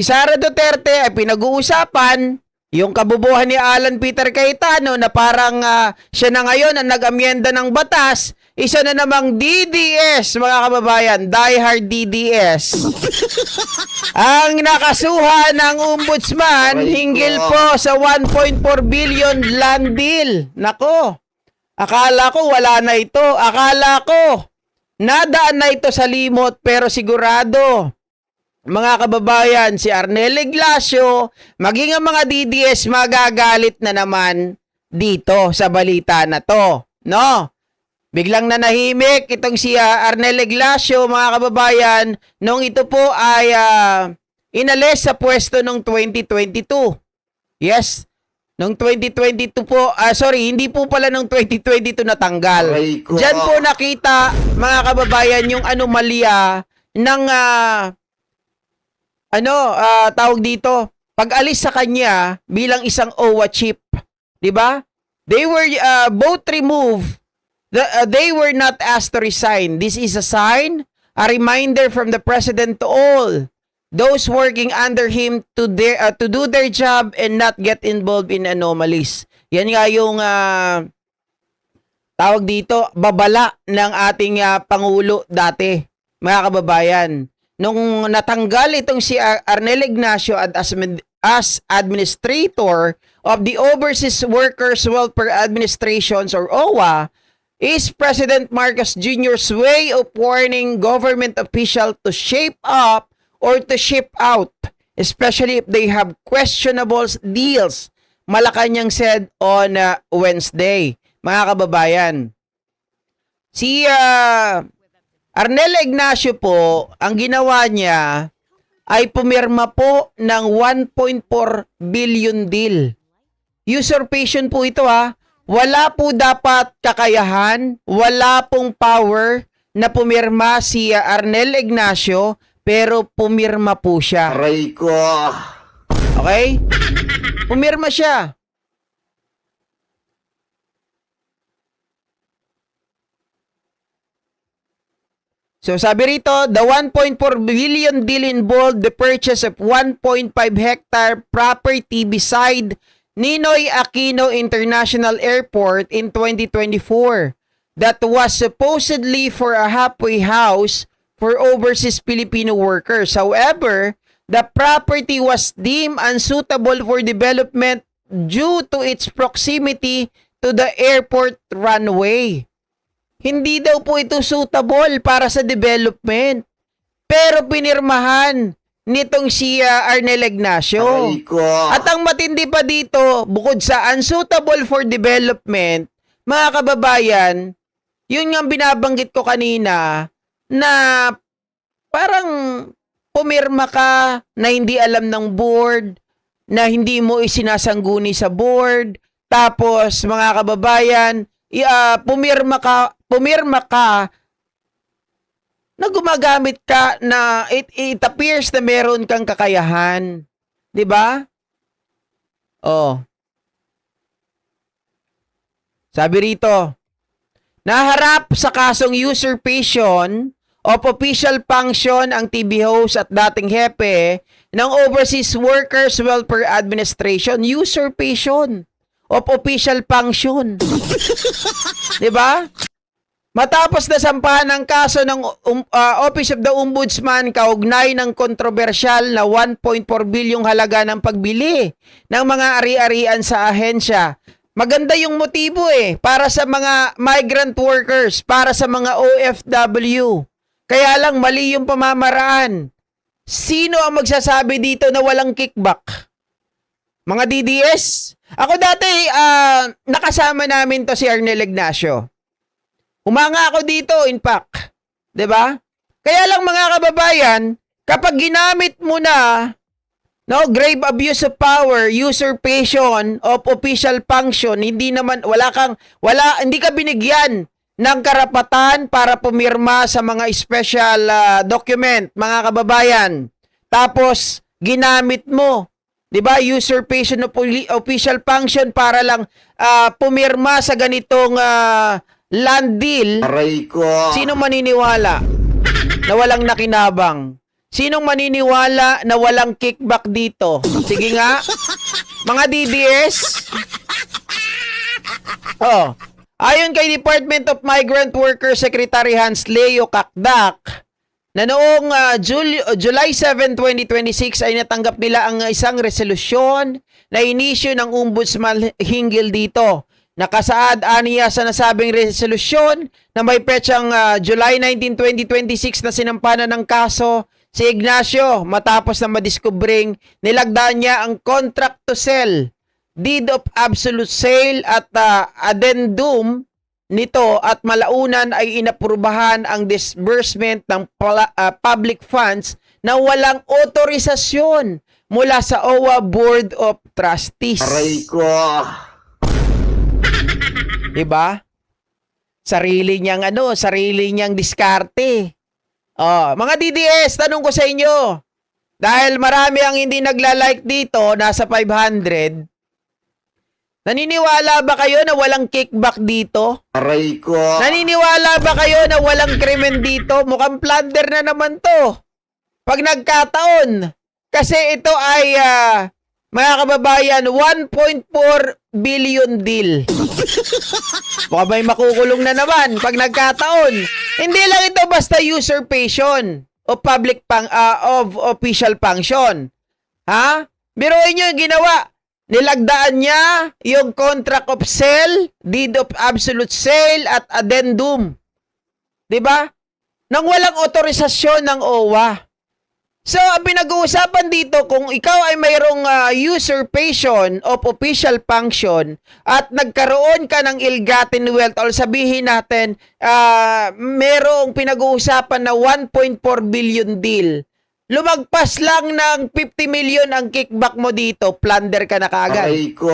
Si Sara Duterte ay pinag-uusapan yung kabubuhan ni Alan Peter Cayetano na parang siya na ngayon ang nag-amyenda ng batas, isa na namang DDS, mga kababayan, diehard DDS. Ang nakasuhan ng ombudsman hinggil po sa 1.4 billion land deal. Nako, akala ko wala na ito. Akala ko nadaan na ito sa limot, pero sigurado, mga kababayan, si Arnel Ignacio, maging ang mga DDS magagalit na naman dito sa balita na to. No? Biglang nanahimik itong si Arnel Ignacio, mga kababayan, nung ito po ay inalis sa pwesto noong 2022. Yes, noong 2022 po, hindi po pala noong 2022 natanggal. Diyan po nakita, mga kababayan, yung anomalya ng tawag dito, pag-alis sa kanya bilang isang OWA chief, 'di ba? They were both removed. They were not asked to resign. This is a sign, a reminder from the president to all those working under him to do their job and not get involved in anomalies. Yan nga yung tawag dito, babala ng ating pangulo dati, mga kababayan. Nung natanggal itong si Arnel Ignacio as administrator of the Overseas Workers Welfare Administrations or OWA, is President Marcos Jr.'s way of warning government officials to shape up or to ship out, especially if they have questionable deals, Malacanang said on Wednesday. Mga kababayan, si Arnel Ignacio po, ang ginawa niya ay pumirma po ng 1.4 billion deal. Usurpation po ito ha. Wala po dapat kakayahan, wala pong power na pumirma si Arnel Ignacio, pero pumirma po siya. Aray ko. Okay? Pumirma siya. So sabi rito, the 1.4 billion deal involved the purchase of 1.5 hectare property beside Ninoy Aquino International Airport in 2024 that was supposedly for a halfway house for overseas Filipino workers. However, the property was deemed unsuitable for development due to its proximity to the airport runway. Hindi daw po ito suitable para sa development. Pero pinirmahan nitong si Arnel Ignacio. At ang matindi pa dito, bukod sa unsuitable for development, mga kababayan, yun nga binabanggit ko kanina, na parang pumirma ka na hindi alam ng board, na hindi mo isinasangguni sa board, tapos mga kababayan, pumirma ka na gumagamit ka na it appears na meron kang kakayahan. 'Di ba? Oh. Sabi rito, naharap sa kasong usurpation of official function ang TV host at dating hepe ng Overseas Workers Welfare Administration. Usurpation of official function. 'Di ba? Matapos na sampahan ng kaso ng Office of the Ombudsman kaugnay ng kontrobersyal na 1.4 bilyong halaga ng pagbili ng mga ari-arian sa ahensya. Maganda yung motibo para sa mga migrant workers, para sa mga OFW. Kaya lang mali yung pamamaraan. Sino ang magsasabi dito na walang kickback? Mga DDS? Ako dati, nakasama namin to si Arnel Ignacio. Humanga ako dito, in fact. 'Di ba? Kaya lang mga kababayan, kapag ginamit mo na grave abuse of power, usurpation of official function, hindi ka binigyan ng karapatan para pumirma sa mga special document, mga kababayan. Tapos ginamit mo, 'di ba? Usurpation of official function para lang pumirma sa ganitong land deal. Aray ko. Sino maniniwala na walang nakinabang? Sinong maniniwala na walang kickback dito? Sige nga. Mga DDS. Oh. Ayon kay Department of Migrant Workers Secretary Hans Leo Kakdak, na noong July 7, 2026 ay natanggap nila ang isang resolusyon na inisyu ng Ombudsman hinggil dito. Nakasaad aniya sa nasabing resolusyon na may petsang July 19, 2026 na sinampanan ng kaso si Ignacio matapos na madiskubring nilagdaan niya ang contract to sell, deed of absolute sale at addendum nito at malaunan ay inaprubahan ang disbursement ng public funds na walang otorisasyon mula sa OWA Board of Trustees. Aray ko. Diba? Sarili niyang diskarte. Oh, mga DDS, tanong ko sa inyo. Dahil marami ang hindi nagla-like dito, nasa 500. Naniniwala ba kayo na walang kickback dito? Aray ko. Naniniwala ba kayo na walang krimen dito? Mukhang plunder na naman to. Pag nagkataon. Kasi ito ay, mga kababayan, 1.4 billion deal. Baka may makukulong na naman pag nagkataon. Hindi lang ito basta usurpation of of official function. Ha? Biruin nyo yung ginawa. Nilagdaan niya yung contract of sale, deed of absolute sale, at addendum. Diba? Nang walang otorisasyon ng OWA. So, ang pinag-uusapan dito, kung ikaw ay mayroong usurpation of official function at nagkaroon ka ng ill-gotten wealth, o sabihin natin, mayroong pinag-uusapan na 1.4 billion deal, lumagpas lang ng 50 million ang kickback mo dito, plunder ka na kaagad. Aray ko.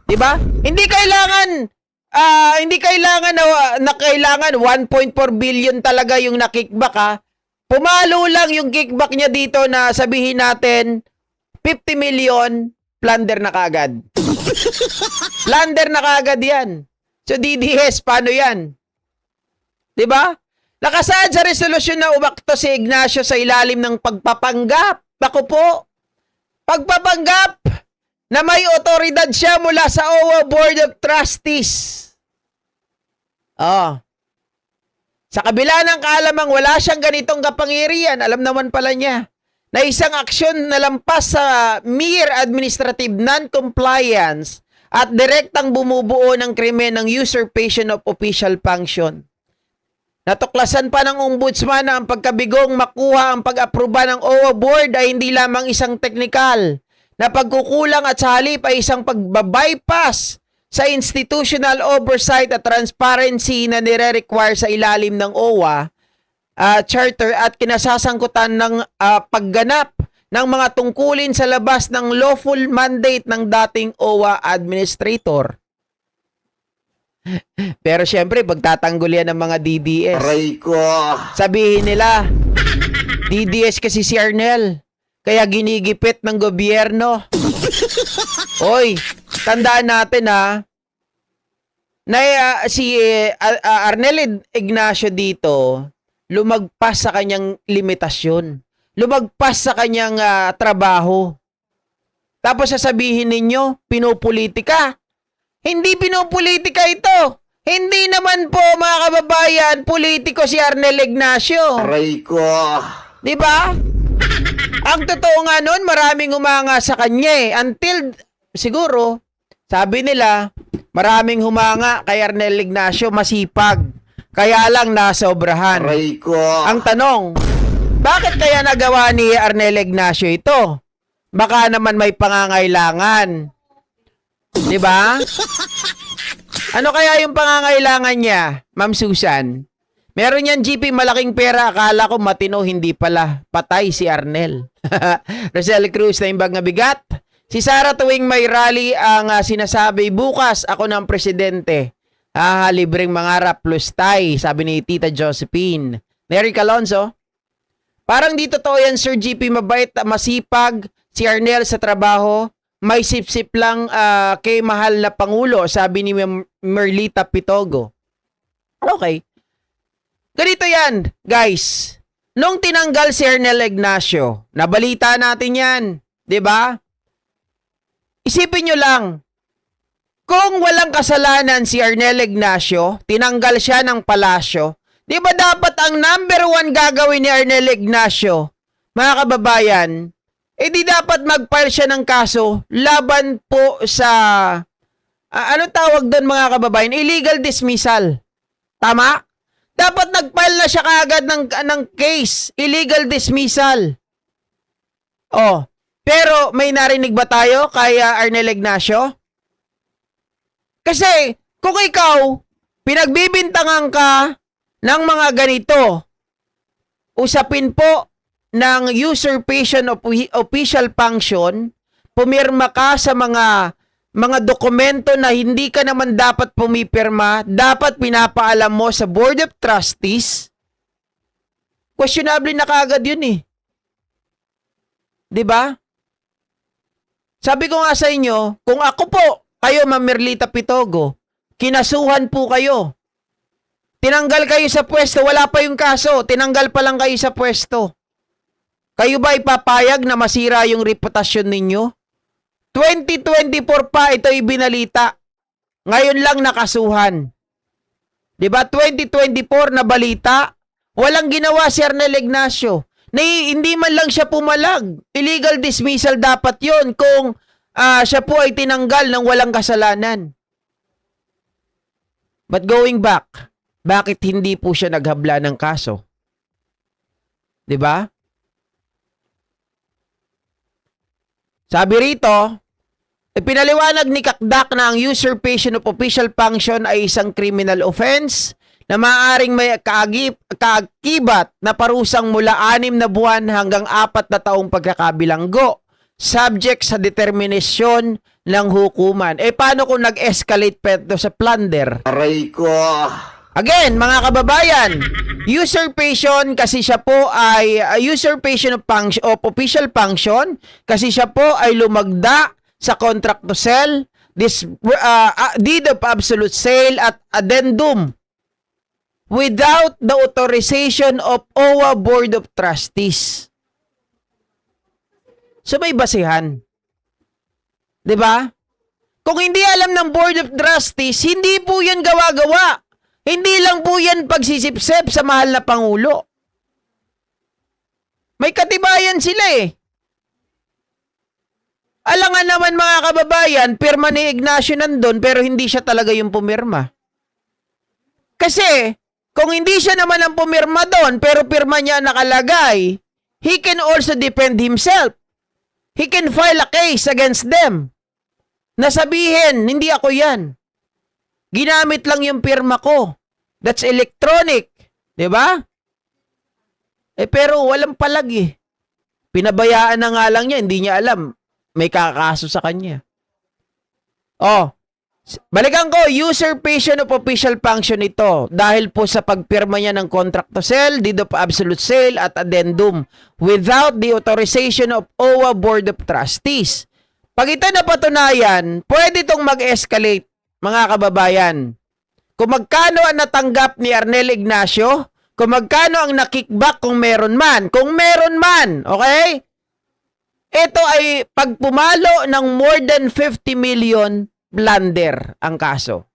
Diba? Hindi kailangan na kailangan 1.4 billion talaga yung na-kickback, ha. Pumalo lang yung kickback niya dito na sabihin natin 50 million, plunder na kaagad. Plunder na kaagad yan. So DDS, paano yan? Diba? Nakasaad sa resolusyon na umakto si Ignacio sa ilalim ng pagpapanggap. Naku po, pagpapanggap na may otoridad siya mula sa OWA Board of Trustees. Oh. Sa kabila ng kaalamang wala siyang ganitong kapangyarihan, alam naman pala niya na isang aksyon na lampas sa mere administrative non-compliance at direktang bumubuo ng krimen ng usurpation of official function. Natuklasan pa ng ombudsman na ang pagkabigong makuha ang pag-aproba ng OWA Board ay hindi lamang isang teknikal na pagkukulang at sa halip ay isang pagbabypass sa institutional oversight at transparency na nire-require sa ilalim ng OWA charter at kinasasangkutan ng pagganap ng mga tungkulin sa labas ng lawful mandate ng dating OWA administrator. Pero syempre, pagtatanggol yan ng mga DDS. Aray ko. Sabihin nila, DDS kasi si Arnel, kaya ginigipit ng gobyerno. Oy, tandaan natin na si Arnel Ignacio dito, lumagpas sa kanyang limitasyon. Lumagpas sa kanyang trabaho. Tapos sasabihin ninyo, pinopolitika. Hindi pinopolitika ito. Hindi naman po, mga kababayan, politiko si Arnel Ignacio. Aray ko. Diba? Ang totoo nga nun, maraming humanga sa kanya eh. Until, siguro, sabi nila, maraming humanga kay Arnel Ignacio, masipag. Kaya lang nasobrahan. Aray ko. Ang tanong, bakit kaya nagawa ni Arnel Ignacio ito? Baka naman may pangangailangan. Diba? Ano kaya yung pangangailangan niya, Ma'am Susan? Meron yan, GP, malaking pera. Akala ko matino, hindi pala. Patay si Arnel. Rosel Cruz na imbag na bigat. Si Sara tuwing may rally ang sinasabi, bukas ako ng presidente. Libreng mangarap plus tay, sabi ni Tita Josephine. Nery Calonzo, parang di totoo yan, Sir GP, mabait, masipag si Arnel sa trabaho. May sip-sip lang kay mahal na Pangulo, sabi ni Merlita Pitogo. Okay. Ganito yan, guys. nung tinanggal si Ernel Ignacio, nabalita natin yan, 'di ba? Isipin nyo lang, kung walang kasalanan si Ernel Ignacio, tinanggal siya ng palasyo, 'di ba dapat ang number 1 gagawin ni Ernel Ignacio, mga kababayan, di dapat mag-file siya ng kaso laban po sa, ano tawag doon mga kababayan? Illegal dismissal. Tama? Dapat nag-file na siya kaagad ng case. Illegal dismissal. Oh, pero may narinig ba tayo kay Ernel Ignacio? Kasi kung ikaw, pinagbibintangan ka ng mga ganito, usapin po ng usurpation of official function, pumirma ka sa mga dokumento na hindi ka naman dapat pumipirma, dapat pinapaalam mo sa Board of Trustees, questionable na kaagad yun eh. 'Di ba? Sabi ko nga sa inyo, kung ako po, kayo Ma'am Merlita Pitogo, kinasuhan po kayo. Tinanggal kayo sa pwesto, wala pa yung kaso, tinanggal pa lang kayo sa pwesto. Kayo ba ipapayag na masira yung reputasyon ninyo? 2024 pa ito ibinalita. Ngayon lang nakasuhan. 'Di ba? 2024 na balita, walang ginawa si Ernel Ignacio. Hindi man lang siya pumalag. Illegal dismissal dapat 'yon kung siya po ay tinanggal ng walang kasalanan. But going back, bakit hindi po siya naghabla ng kaso? 'Di ba? Sabi rito, pinaliwanag ni Kakdak na ang usurpation of official function ay isang criminal offense na maaaring may kaakibat na parusang mula 6 na buwan hanggang 4 na taong pagkakabilanggo, subject sa determinasyon ng hukuman. Paano kung nag-escalate pa ito sa plunder? Aray ko. Again, mga kababayan, usurpation kasi siya po ay usurpation of official function kasi siya po ay lumagda sa contract to sell, deed of absolute sale at addendum without the authorization of OWA Board of Trustees. So may basihan. 'Di ba? Kung hindi alam ng Board of Trustees, hindi po 'yan gawa-gawa. Hindi lang po yan pagsisipsip sa mahal na Pangulo. May katibayan sila eh. Alangan naman mga kababayan, pirma ni Ignacio nandun pero hindi siya talaga yung pumirma. Kasi, kung hindi siya naman ang pumirma doon pero pirma niya nakalagay, he can also defend himself. He can file a case against them. Nasabihin, hindi ako yan. Ginamit lang yung pirma ko. That's electronic. 'Di ba? Pero walang palag eh. Pinabayaan na nga lang niya, hindi niya alam. May kakaso sa kanya. Oh, balikan ko, usurpation of official function ito dahil po sa pagpirma niya ng contract to sell, deed of absolute sale at addendum without the authorization of OWA Board of Trustees. Pag ito napatunayan, pwede itong mag-escalate, mga kababayan. Kung magkano ang natanggap ni Ernel Ignacio, kung magkano ang nakickback kung meron man. Kung meron man, okay? Ito ay pagpumalo ng more than 50 million blunder ang kaso.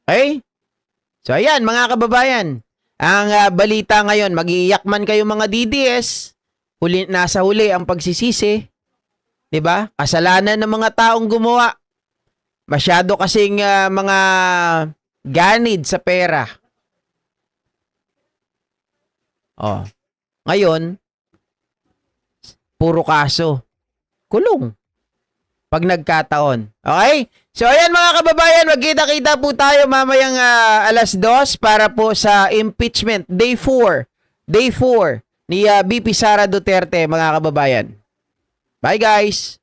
Okay? So ayan mga kababayan, ang balita ngayon, mag-iiyak man kayo mga DDS, nasa huli ang pagsisisi. 'Di ba? Kasalanan ng mga taong gumawa. Masyado kasing mga ganid sa pera. Oh. Ngayon, puro kaso. Kulong. Pag nagkataon. Okay? So, ayan mga kababayan, magkita-kita po tayo mamayang 2:00 para po sa impeachment. Day 4. Day 4 ni BP Sara Duterte, mga kababayan. Bye guys!